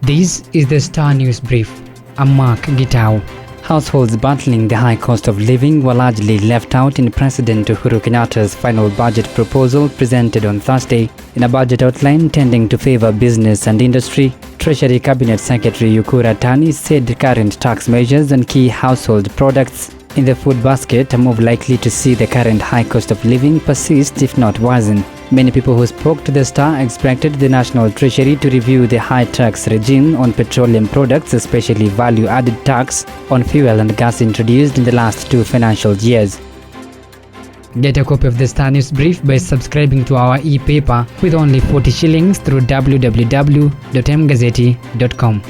This is the Star News Brief. I'm Mark Gitau. Households battling the high cost of living were largely left out in President Uhuru Kenyatta's final budget proposal presented on Thursday. In a budget outline tending to favor business and industry, Treasury Cabinet Secretary Yatani said current tax measures on key household products in the food basket, a move likely to see the current high cost of living persist if not worsen. Many people who spoke to the Star expected the National Treasury to review the high tax regime on petroleum products, especially value-added tax on fuel and gas introduced in the last 2 financial years. Get a copy of the Star News Brief by subscribing to our e-paper with only 40 shillings through www.mgazeti.com.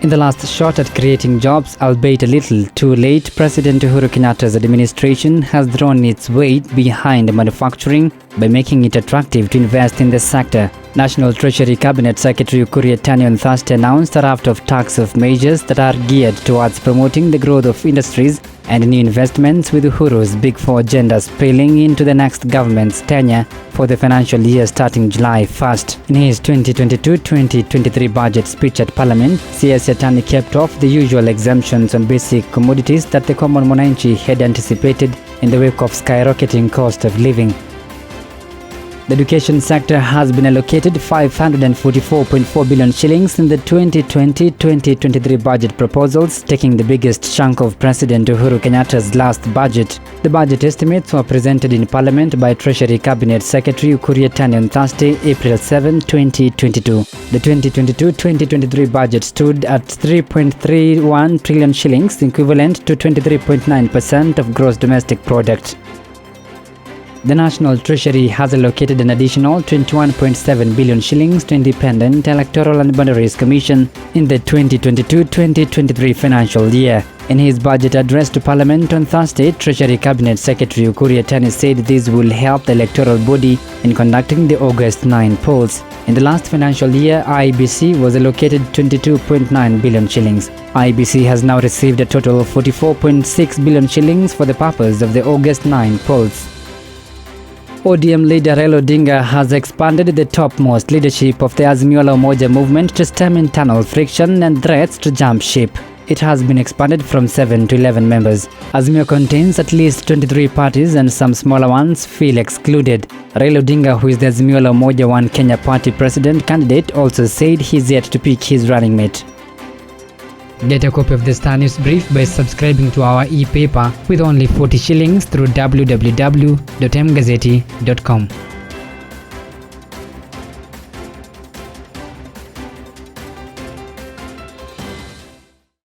In the last shot at creating jobs, albeit a little too late, President Uhuru Kenyatta's administration has thrown its weight behind manufacturing by making it attractive to invest in the sector. National Treasury Cabinet Secretary Yatani on Thursday announced a raft of tax measures that are geared towards promoting the growth of industries and new investments, with Uhuru's Big Four agenda spilling into the next government's tenure for the financial year starting July 1st. In his 2022-2023 budget speech at Parliament, CS Yatani kept off the usual exemptions on basic commodities that the common mwananchi had anticipated in the wake of skyrocketing cost of living. The education sector has been allocated 544.4 billion shillings in the 2020-2023 budget proposals, taking the biggest chunk of President Uhuru Kenyatta's last budget. The budget estimates were presented in Parliament by Treasury Cabinet Secretary Yatani on Thursday, April 7, 2022. The 2022-2023 budget stood at 3.31 trillion shillings, equivalent to 23.9% of gross domestic product. The National Treasury has allocated an additional 21.7 billion shillings to Independent Electoral and Boundaries Commission in the 2022-2023 financial year. In his budget address to Parliament on Thursday, Treasury Cabinet Secretary Yatani said this will help the electoral body in conducting the August 9 polls. In the last financial year, IEBC was allocated 22.9 billion shillings. IEBC has now received a total of 44.6 billion shillings for the purpose of the August 9 polls. ODM leader Raila Odinga has expanded the topmost leadership of the Azimio la Umoja movement to stem internal friction and threats to jump ship. It has been expanded from 7 to 11 members. Azimio contains at least 23 parties and some smaller ones feel excluded. Raila Odinga, who is the Azimio la Umoja One Kenya Party president candidate, also said he's yet to pick his running mate. Get a copy of the Star News Brief by subscribing to our e-paper with only 40 shillings through www.mgazeti.com.